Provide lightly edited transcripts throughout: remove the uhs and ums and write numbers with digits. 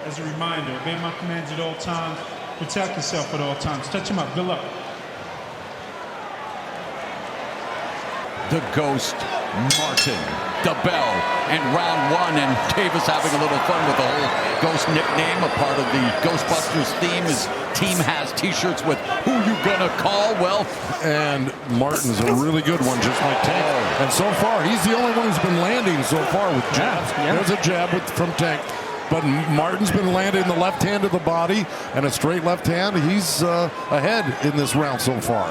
As a reminder, obey my commands at all times. Protect yourself at all times. Touch him up. Good luck. The Ghost, Martin, the Bell, and round one, and Davis having a little fun with the whole Ghost nickname. A part of the Ghostbusters theme. His team has t-shirts with "Who you gonna call?" Well, and Martin's a really good one, just like Tank. And so far, he's the only one who's been landing so far with jabs. There's a jab from Tank. But Martin's been landing the left hand to the body and a straight left hand. He's ahead in this round so far.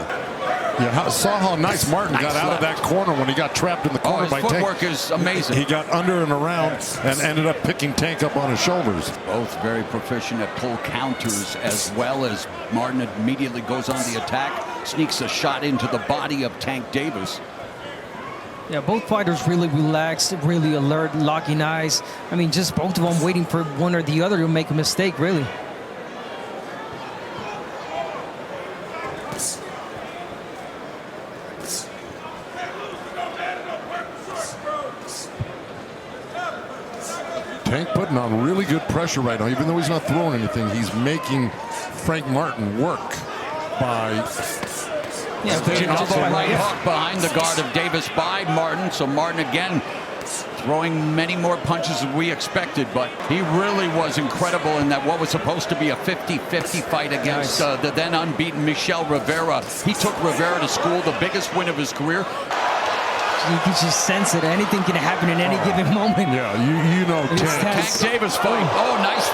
Yeah, saw how nice Martin got out of that corner when he got trapped in the corner by Tank. His footwork is amazing. He got under and around and ended up picking Tank up on his shoulders. Both very proficient at pull counters, as well as Martin immediately goes on the attack, sneaks a shot into the body of Tank Davis. Yeah, both fighters really relaxed, really alert, locking eyes. I mean, just both of them waiting for one or the other to make a mistake, really. Tank putting on really good pressure right now. Even though he's not throwing anything, he's making Frank Martin work by... Yeah, right hook behind the guard of Davis by Martin. So Martin again throwing many more punches than we expected, but he really was incredible in that what was supposed to be a 50-50 fight against the then unbeaten Michel Rivera. He took Rivera to school, the biggest win of his career. You can just sense it. Anything can happen in any given moment. Yeah, you know, Tank Davis fight. Oh, nice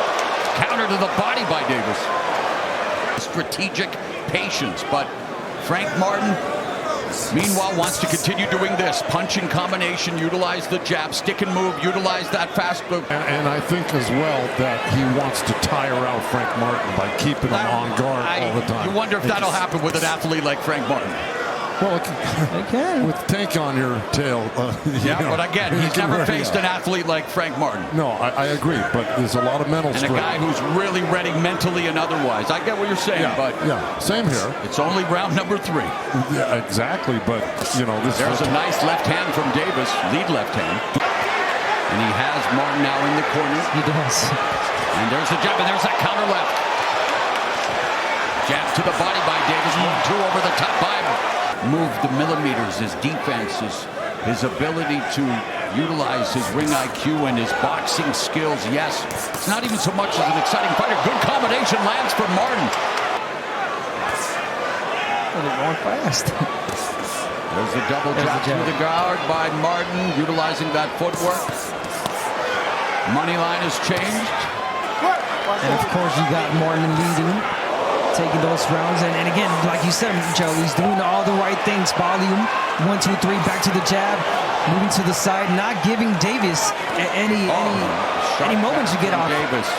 counter to the body by Davis. Strategic patience, but Frank Martin, meanwhile, wants to continue doing this. Punching combination, utilize the jab, stick and move, utilize that fast move. And I think as well that he wants to tire out Frank Martin by keeping him on guard all the time. You wonder if that'll happen with an athlete like Frank Martin. Well, it can. With Tank on your tail. But again, he's never faced an athlete like Frank Martin. No, I agree, but there's a lot of mental strength. And a guy who's really ready mentally and otherwise. I get what you're saying, but... Yeah, same here. It's only round number 3. Yeah, exactly, but, you know, this There's a nice left hand from Davis, lead left hand. And he has Martin now in the corner. He does. And there's the jab, and there's that counter left. Jab to the body by Davis, 1-2 over the top by him. Move the millimeters, his defense, his ability to utilize his ring IQ and his boxing skills. Yes, it's not even so much as an exciting fighter. Good combination lands for Martin. They're going fast. There's the double jab through the guard by Martin, utilizing that footwork. Money line has changed. And of course, you got Martin leading, taking those rounds, and again, like you said, Joe, he's doing all the right things. Volume, 1, 2, 3, back to the jab, moving to the side, not giving Davis any moment to get off. Davis.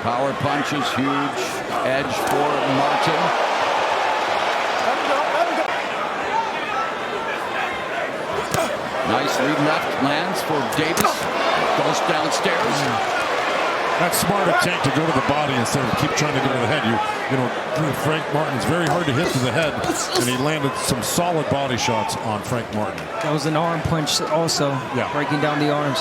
Power punches, huge edge for Martin. Nice lead left lands for Davis. Goes downstairs. That's smart of Tank to go to the body instead of keep trying to go to the head. You know, Frank Martin's very hard to hit to the head, and he landed some solid body shots on Frank Martin. That was an arm punch also, breaking down the arms.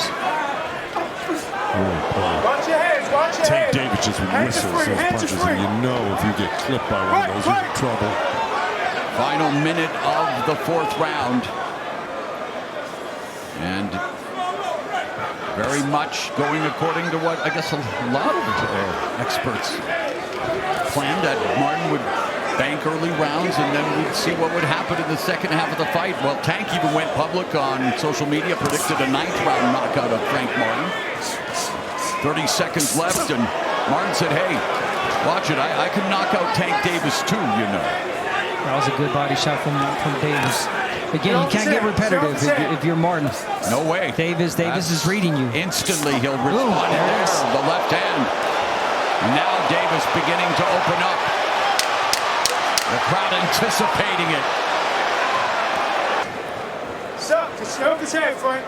Watch your hands, watch your Tank hands. Davis just whistles those punches, and you know if you get clipped by one of those, you're in trouble. Final minute of the 4th round. And very much going according to what I guess a lot of experts planned, that Martin would bank early rounds and then we'd see what would happen in the second half of the fight. Well, Tank even went public on social media, predicted a 9th round knockout of Frank Martin. 30 seconds left, and Martin said, hey, watch it, I can knock out Tank Davis too, you know. That was a good body shot from Davis. Again, you can't get repetitive if you're Martin. No way. Davis is reading you. Instantly, he'll respond there. The left hand. Now Davis beginning to open up. The crowd anticipating it. Stop. Just show his head, Frank.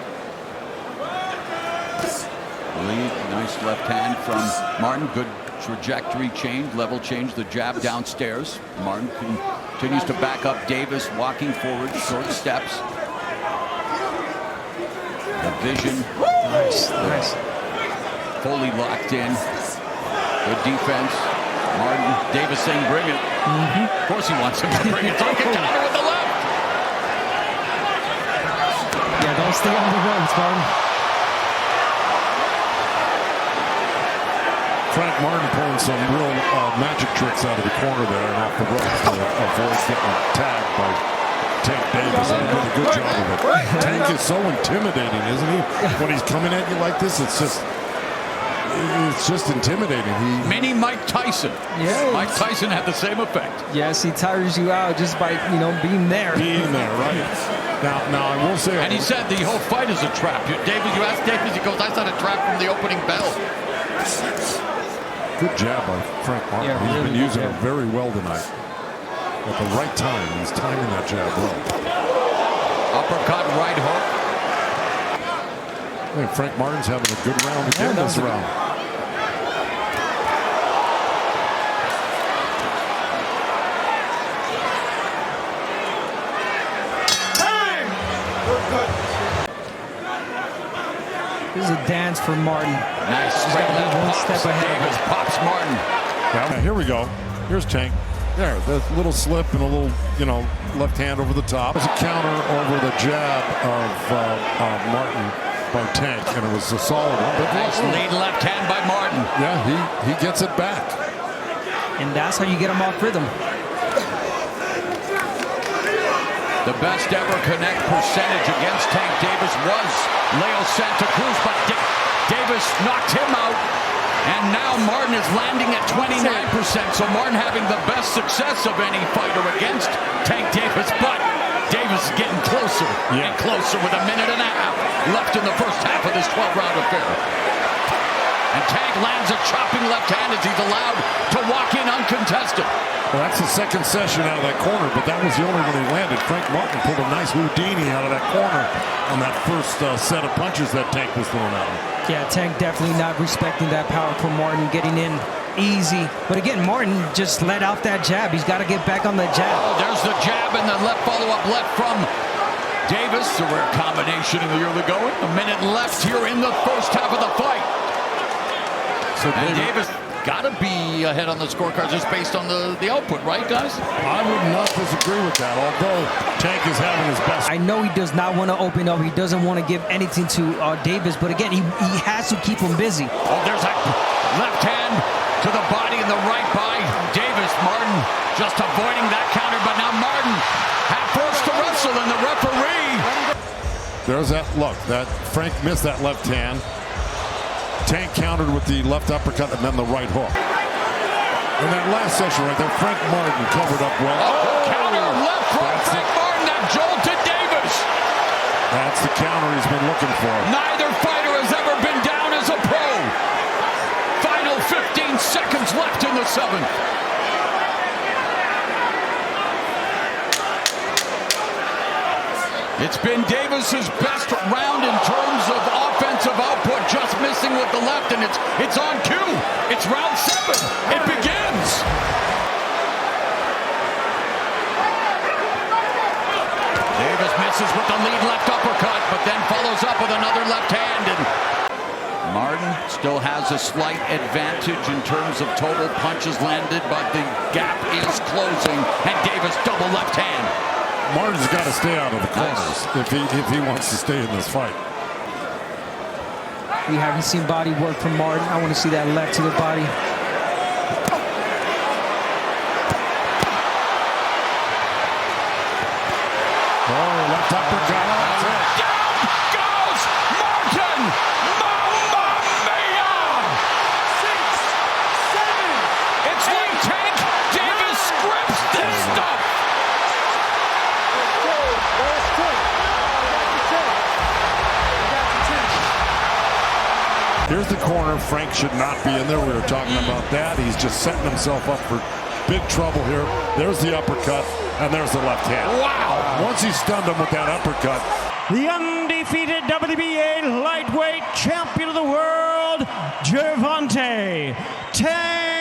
Nice left hand from Martin. Good trajectory change, level change, the jab downstairs. Martin continues to back up Davis, walking forward, short steps. vision. Nice, nice. Fully locked in. Good defense. Martin, Davis saying bring it. Of course he wants him to bring it. Take it counter with the left. Yeah, don't stay on the runs, Martin. Frank Martin pulling some real magic tricks out of the corner there and off the ropes to avoid getting tagged by Tank Davis. He did a good job of it. Tank is so intimidating, isn't he? When he's coming at you like this, it's just intimidating. Mini Mike Tyson. Yeah. Mike Tyson had the same effect. Yes, he tires you out just by, being there. Being there, right. Now I will say... And he said the whole fight is a trap. You asked Davis, he goes, I saw a trap from the opening bell. Good jab by Frank Martin. Yeah, He's really been using good. it very well tonight. At the right time, he's timing that jab well. Uppercut, right hook. I think Frank Martin's having a good round again this round. Time! We're good. This is a dance for Martin. Nice straight gotta be left one pops. step ahead. Davis pops Martin. Yeah, here we go. Here's Tank. There, the little slip and a little, left hand over the top. It was a counter over the jab of Martin by Tank, and it was a solid one. But Nice lead left hand by Martin. yeah, he gets it back. And that's how you get him off rhythm. The best ever connect percentage against Tank Davis was Leo Santa Cruz, but Davis knocked him out. And now Martin is landing at 29%. So Martin having the best success of any fighter against Tank Davis. But Davis is getting closer and closer with a minute and a half left in the first half of this 12-round affair. And Tank lands a chopping left hand as he's allowed to walk in uncontested. Well, that's the second session out of that corner, but that was the only one he landed. Frank Martin pulled a nice Houdini out of that corner on that first set of punches that Tank was throwing at him. Yeah, Tank definitely not respecting that power from Martin, getting in easy. But again, Martin just let out that jab. He's got to get back on the jab. Oh, there's the jab and the left follow-up left from Davis. A rare combination in the early going. A minute left here in the first half of the fight. So And Davis got to be ahead on the scorecards just based on the output, right, guys? I would not disagree with that, although Tank is having his best. I know he does not want to open up. He doesn't want to give anything to Davis. But again, he has to keep him busy. Oh, there's a left hand to the body and the right by Davis. Martin just avoiding that counter, but now Martin had forced to wrestle, and the referee. There's that look. That Frank missed that left hand. Tank countered with the left uppercut and then the right hook. In that last session right there, Frank Martin covered up well. Oh, counter left from Frank Martin that jolted Davis. That's the counter he's been looking for. Neither fighter has ever been down as a pro. Final 15 seconds left in the seventh. It's been Davis's best round in terms of offensive output, just missing with the left, and it's on cue. It's round 7. It begins. Davis misses with the lead left uppercut, but then follows up with another left hand. And Martin still has a slight advantage in terms of total punches landed, but the gap is closing, and Davis double left hand. Martin's got to stay out of the corners if he wants to stay in this fight. We haven't seen body work from Martin. I want to see that left to the body. Oh, left uppercut. That's it. Down goes Martin! Mamma mia! 6, 7. It's like Tank Davis scripts this stuff. Here's the corner. Frank should not be in there. We were talking about that. He's just setting himself up for big trouble here. There's the uppercut, and there's the left hand. Wow! Once he stunned him with that uppercut. The undefeated WBA lightweight champion of the world, Gervonta Davis.